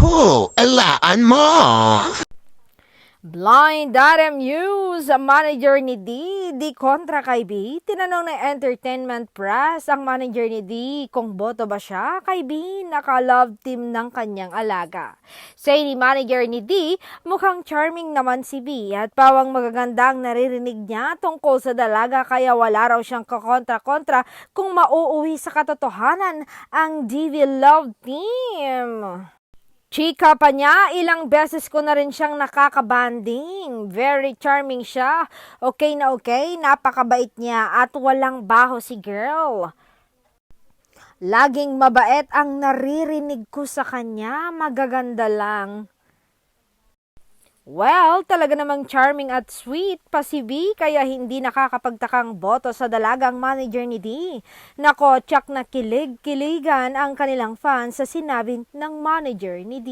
Naku, alaan mo! Blind Item News, manager ni Di kontra kay B. Tinanong ng Entertainment Press ang manager ni D kung boto ba siya kay B naka-love team ng kanyang alaga. Say ni manager ni D, mukhang charming naman si B at pawang magaganda ang naririnig niya tungkol sa dalaga kaya wala raw siyang kakontra-kontra kung mauuwi sa katotohanan ang DV love team. Chika pa niya, ilang beses ko na rin siyang nakakabanding. Very charming siya. Okay na okay, napakabait niya at walang baho si girl. Laging mabait ang naririnig ko sa kanya, magaganda lang. Well, talaga namang charming at sweet pa si B kaya hindi nakakapagtakang boto sa dalagang manager ni D. Nako, tsak na kilig-kiligan ang kanilang fans sa sinabi ng manager ni D.